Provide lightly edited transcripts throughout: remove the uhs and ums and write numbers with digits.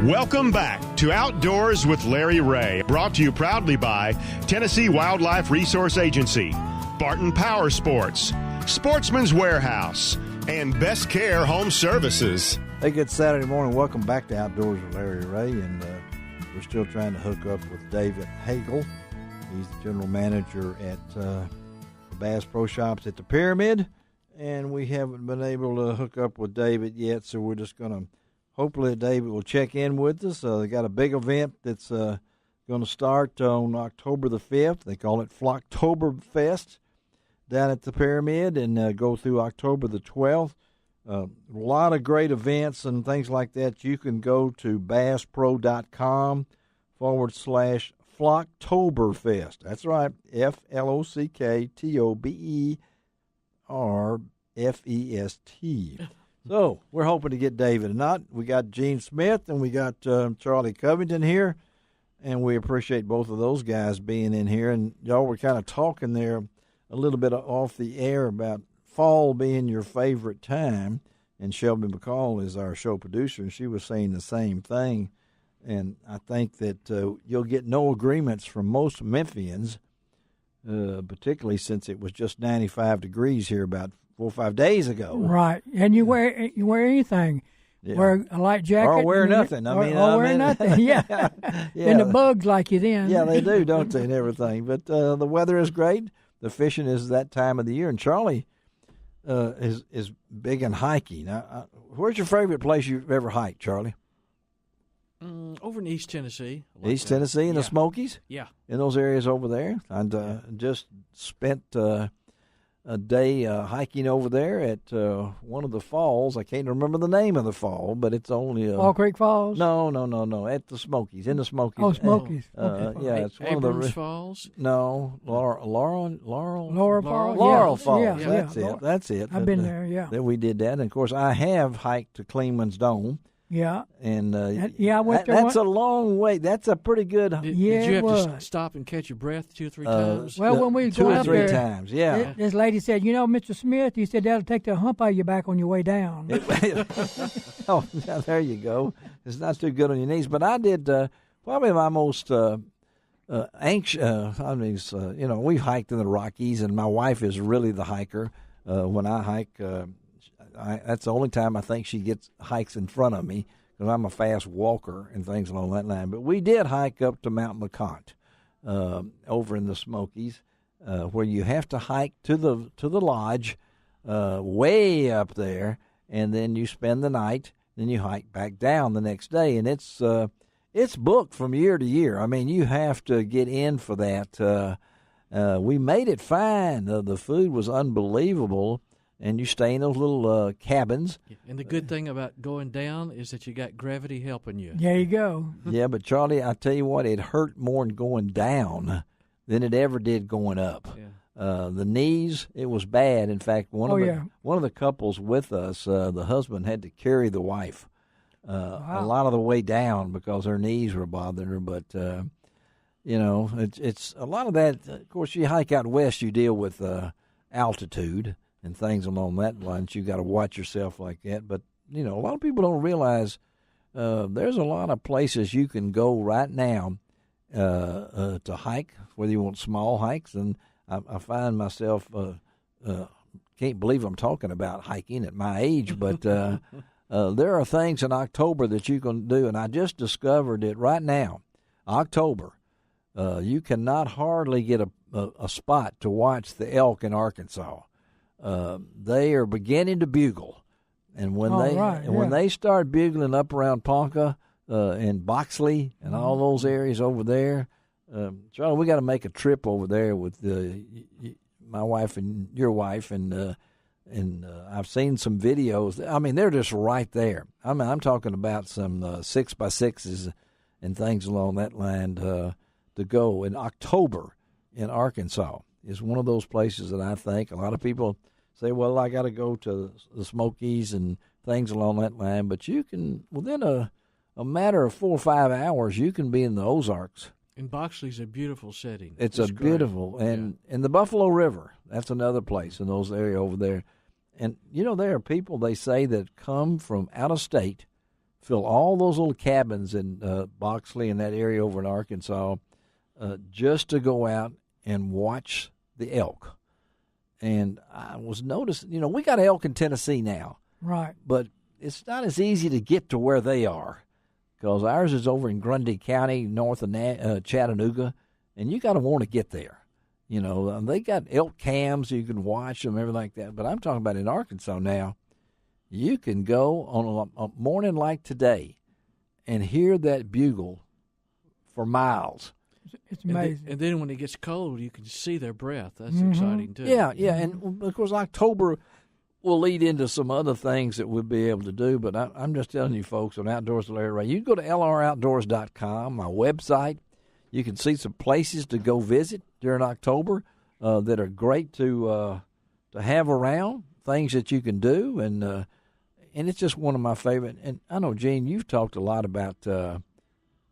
Welcome back to Outdoors with Larry Ray, brought to you proudly by Tennessee Wildlife Resource Agency, Barton Power Sports, Sportsman's Warehouse, and Best Care Home Services. Hey, good Saturday morning. Welcome back to Outdoors with Larry Ray, and we're still trying to hook up with David Hagel. He's the general manager at the Bass Pro Shops at the Pyramid, and we haven't been able to hook up with David yet, so we're just going to hopefully David will check in with us. They got a big event that's going to start on October the 5th. They call it Flocktoberfest down at the Pyramid and go through October the 12th. A lot of great events and things like that. You can go to BassPro.com/Flocktoberfest. That's right, FLOCKTOBERFEST. So we're hoping to get David. We got Gene Smith and we got Charlie Covington here, and we appreciate both of those guys being in here. And y'all were kind of talking there a little bit off the air about fall being your favorite time, and Shelby McCall is our show producer, and she was saying the same thing. And I think that you'll get no agreements from most Memphians, particularly since it was just 95 degrees here about 4 or 5 days ago. Right, and you wear anything. Yeah. Wear a light jacket. Or wear nothing. Wear nothing, yeah. Yeah. And the bugs like you then. Yeah, they do, don't they, and everything. But the weather is great. The fishing is that time of the year. And Charlie is big in hiking. Now, where's your favorite place you've ever hiked, Charlie? Over in East Tennessee. East Tennessee in the Smokies? Yeah. In those areas over there. I just spent a day hiking over there at one of the falls. I can't remember the name of the fall, but it's only Fall Creek Falls. No. At the Smokies, in the Smokies. Oh, Smokies. Yeah, it's one Abrams of the Falls. No, Laurel Falls. Laurel Falls. Yeah. That's it. I've been there. Yeah. Then we did that, and of course, I have hiked to Klingman's Dome. Yeah. And I went there. That's a long way. That's a pretty good. Did you have to stop and catch your breath 2 or 3 times? Well, when we two go or up three there, times, yeah. This lady said, Mr. Smith, he said that'll take the hump out of your back on your way down. Oh, yeah, there you go. It's not too good on your knees, but I did probably my most anxious. We've hiked in the Rockies, and my wife is really the hiker. When I hike. That's the only time I think she hikes in front of me, because I'm a fast walker and things along that line. But we did hike up to Mount LeConte over in the Smokies, where you have to hike to the lodge way up there, and then you spend the night. Then you hike back down the next day, and it's booked from year to year. I mean, you have to get in for that. We made it fine. The food was unbelievable. And you stay in those little cabins. And the good thing about going down is that you got gravity helping you. There you go. Yeah, but Charlie, I tell you what, it hurt more going down than it ever did going up. Yeah. The knees, it was bad. In fact, one of the couples with us, the husband had to carry the wife a lot of the way down because her knees were bothering her. But it's a lot of that. Of course, you hike out west, you deal with altitude and things along that line. You got to watch yourself like that. But, a lot of people don't realize there's a lot of places you can go right now to hike, whether you want small hikes. And I find myself, can't believe I'm talking about hiking at my age, but there are things in October that you can do. And I just discovered it right now, October. You cannot hardly get a spot to watch the elk in Arkansas. They are beginning to bugle, and when they start bugling up around Ponca and Boxley and all those areas over there, Charlie, we got to make a trip over there with my wife and your wife, and I've seen some videos. I mean, they're just right there. I'm talking about some 6x6s and things along that line to go in October in Arkansas. Is one of those places that I think a lot of people say, well, I got to go to the Smokies and things along that line. But you can, within a matter of 4 or 5 hours, you can be in the Ozarks. And Boxley's a beautiful setting. It's a beautiful, and the Buffalo River, that's another place in those areas over there. And, there are people, they say, that come from out of state fill all those little cabins in Boxley and that area over in Arkansas just to go out and watch the elk. And I was noticing, we got elk in Tennessee now. Right. But it's not as easy to get to where they are because ours is over in Grundy County, north of Chattanooga, and you got to want to get there. They got elk cams, you can watch them, everything like that. But I'm talking about in Arkansas now. You can go on a morning like today and hear that bugle for miles. It's amazing. And then when it gets cold, you can see their breath. That's exciting, too. Yeah, and of course October will lead into some other things that we'll be able to do, but I'm just telling you folks on Outdoors with Larry Ray, you can go to lroutdoors.com, my website. You can see some places to go visit during October that are great to have around, things that you can do, and it's just one of my favorite. And I know, Gene, you've talked a lot about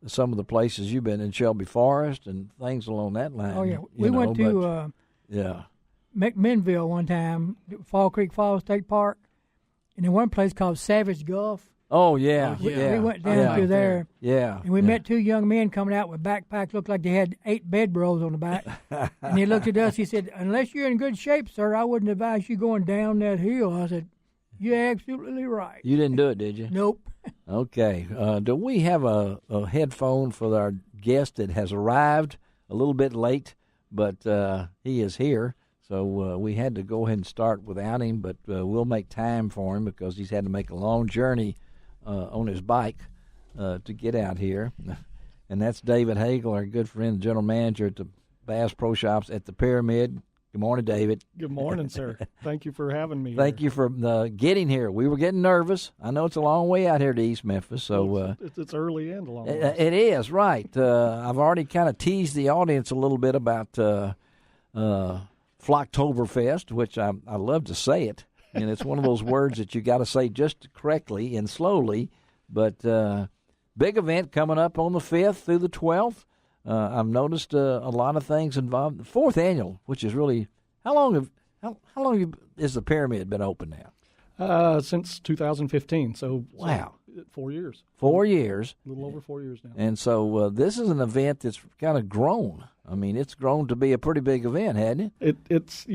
some of the places you've been in, Shelby Forest and things along that line. Oh, yeah. We went to McMinnville one time, Fall Creek Falls State Park, and in one place called Savage Gulf. Oh, yeah. We went down through there. Yeah. And we met two young men coming out with backpacks, looked like they had 8 bedrolls on the back. And he looked at us, he said, "Unless you're in good shape, sir, I wouldn't advise you going down that hill." I said, "You're absolutely right." You didn't do it, did you? Nope. Okay. Do we have a headphone for our guest that has arrived a little bit late, but he is here. So we had to go ahead and start without him, but we'll make time for him because he's had to make a long journey on his bike to get out here. And that's David Hagel, our good friend, general manager at the Bass Pro Shops at the Pyramid. Good morning, David. Good morning, sir. Thank you for having me. Thank you for getting here. We were getting nervous. I know it's a long way out here to East Memphis. So it's early and a long way. It is, right. I've already kind of teased the audience a little bit about Flocktoberfest, which I love to say it. And it's one of those words that you got to say just correctly and slowly. But big event coming up on the 5th through the 12th. I've noticed a lot of things involved. The 4th annual, which is really how long has the Pyramid been open now? Since 2015. So wow, 4 years. 4 years. A little over 4 years now. And so this is an event that's kind of grown. I mean, it's grown to be a pretty big event, hasn't it? It's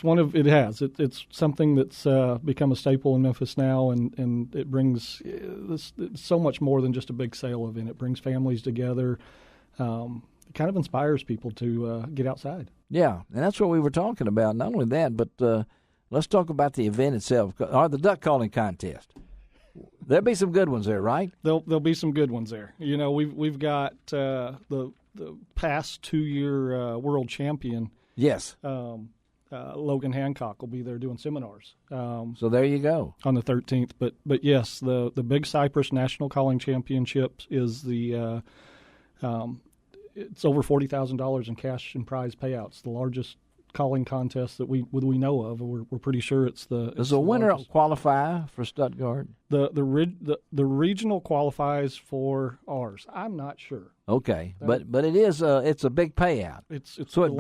one of it's something that's become a staple in Memphis now, and it brings it's so much more than just a big sale event. It brings families together. It kind of inspires people to get outside. Yeah, and that's what we were talking about. Not only that, but let's talk about the event itself, or the duck calling contest. There'll be some good ones there, right? There'll be some good ones there. We've got the past 2-year world champion. Yes. Logan Hancock will be there doing seminars. So there you go. On the 13th. But yes, the Big Cypress National Calling Championships is the it's over $40,000 in cash and prize payouts. The largest calling contest that we know of. We're pretty sure it's the. Does the winner qualify for Stuttgart? The regional qualifies for ours. I'm not sure. Okay, but it is it's a big payout. It's so it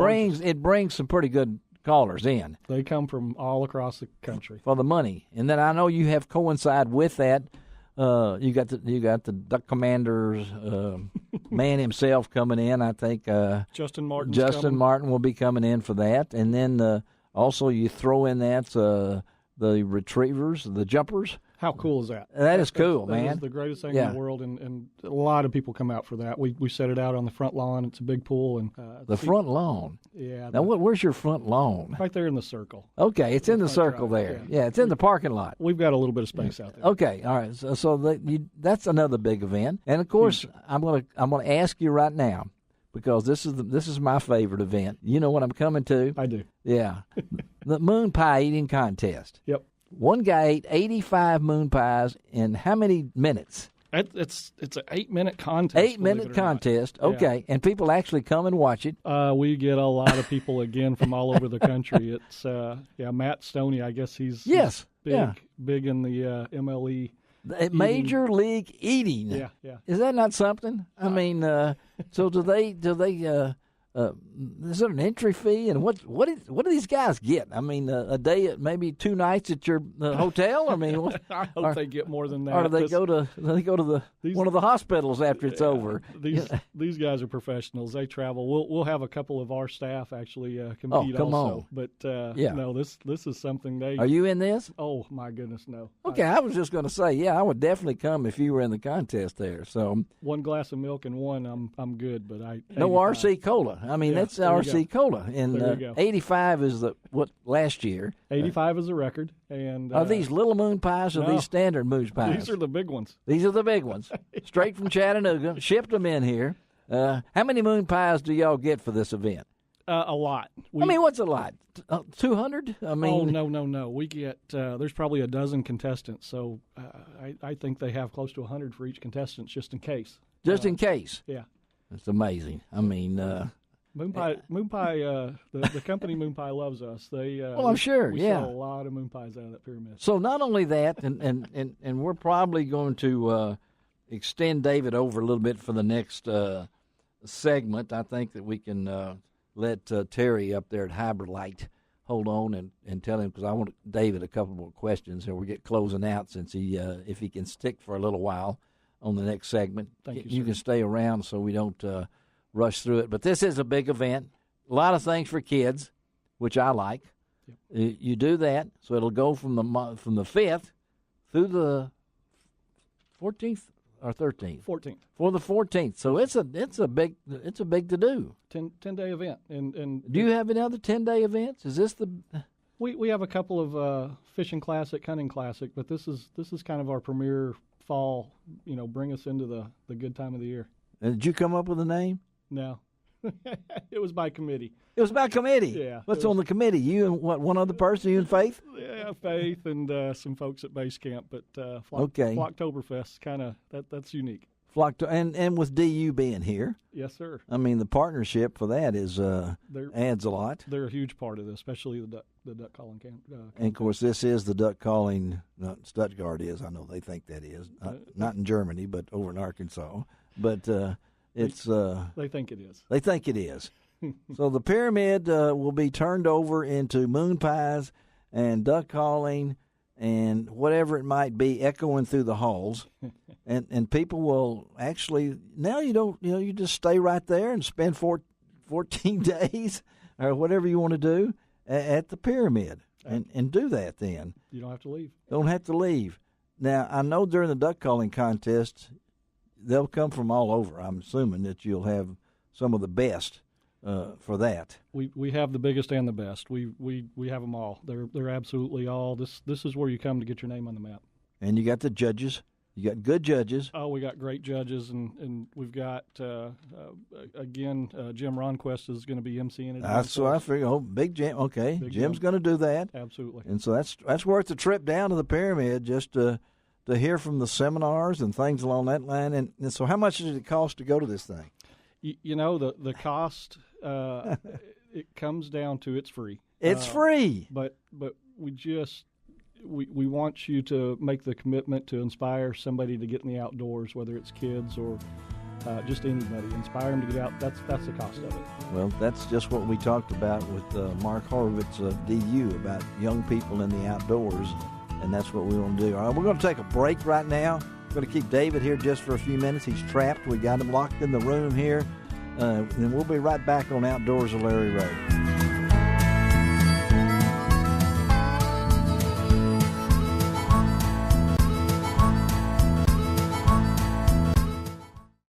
brings some pretty good callers in. They come from all across the country for the money, and then I know you have coincide with that. You got the Duck Commander's man himself coming in. I think Justin Martin. Martin will be coming in for that, and then also you throw in that the retrievers, the jumpers. How cool is that? That is cool, man. That is the greatest thing in the world, and a lot of people come out for that. We set it out on the front lawn. It's a big pool, and the front lawn. Yeah. Now, where's your front lawn? Right there in the circle. Okay, it's in the circle there. Yeah, it's in the parking lot. We've got a little bit of space out there. Okay, all right. So that's another big event, and of course, I'm gonna ask you right now, because this is my favorite event. You know what I'm coming to? I do. Yeah, the moon pie eating contest. Yep. One guy ate 85 moon pies in how many minutes? It's an 8-minute contest. 8-minute contest. Okay, and people actually come and watch it. We get a lot of people again from all over the country. It's Matt Stoney. I guess he's big in the MLE. Major League Eating. Yeah. Is that not something? I mean, so do they is there an entry fee, and what do these guys get? I mean, a day, maybe 2 nights at your hotel. I mean, I hope they get more than that. Or do they go to one of the hospitals after it's over? These guys are professionals. They travel. We'll have a couple of our staff actually compete come also. on. But Yeah. no, this is something they. Are you in this? Oh my goodness, no. Okay, I was just going to say, yeah, I would definitely come if you were in the contest there. So One glass of milk and one, I'm good. But no 85. RC Cola. I mean, Yeah, that's there you RC Cola, and There you go. 85 is last year. 85 is a record, and Are these little moon pies or no. these standard moon pies? These are the big ones. These are the big ones, straight from Chattanooga. Shipped them in here. How many moon pies do y'all get for this event? A lot. I mean, what's a lot? 200? I mean, No. We get there's probably a dozen contestants, so I think they have close to 100 for each contestant, just in case. just in case. Yeah. It's amazing. I mean, Moon Pie, the company Moon Pie loves us. They well, I'm sure, we yeah. sell a lot of moon pies out of that pyramid. so not only that, and we're probably going to extend David over a little bit for the next segment. I think that we can let Terry up there at Hybrid Light hold on and tell him, because I want David a couple more questions, and we'll get closing out since if he can stick for a little while on the next segment. Thank you, You sir. can stay around so we don't rush through it. But this is a big event. A lot of things for kids, which I like. Yep. You do that, so it'll go from the 5th through the 14th or 13th. 14th. For the 14th. So it's a big to do. 10-day event, and Do you have any other 10-day events? Is this the? we have a couple of fishing classic, hunting classic, but this is kind of our premier fall. Bring us into the good time of the year. And did you come up with a name? No, it was by committee. It was by committee. Yeah. What's on the committee? You and one other person? You and Faith? Yeah, Faith and some folks at base camp, but Okay. Flocktoberfest kind of that's unique. Flock to, and with DU being here, Yes, sir. I mean the partnership for that is adds a lot. They're a huge part of this, especially the duck calling camp. And of course, this is the duck calling. Stuttgart is. I know they think that is not in Germany, but over in Arkansas. But it's They think it is. They think it is. So the pyramid will be turned over into moon pies and duck calling and whatever it might be, echoing through the halls, and people will actually now you just stay right there and spend 14 days or whatever you want to do at the pyramid and do that. Then You don't have to leave. don't have to leave. Now I know during the duck calling contest they'll come from all over. I'm assuming that you'll have some of the best for that. We have the biggest and the best. We have them all. They're absolutely all. This is where you come to get your name on the map. And you got the judges. You got good judges. Oh, we got great judges, and we've got again Jim Ronquist is going to be emceeing it. That's what I figured. Oh, Big Jim. Okay, Big Jim's Jim. going to do that. Absolutely. And so that's worth the trip down to the pyramid just to hear from the seminars and things along that line. And so, how much does it cost to go to this thing? The cost. It comes down to it's free. It's free. But we want you to make the commitment to inspire somebody to get in the outdoors, whether it's kids or just anybody. Inspire them to get out. That's the cost of it. Well, that's just what we talked about with Mark Horowitz of DU about young people in the outdoors, and that's what we want to do. All right, we're going to take a break right now. We're going to keep David here just for a few minutes. He's trapped. We got him locked in the room here. And we'll be right back on Outdoors of Larry Ray.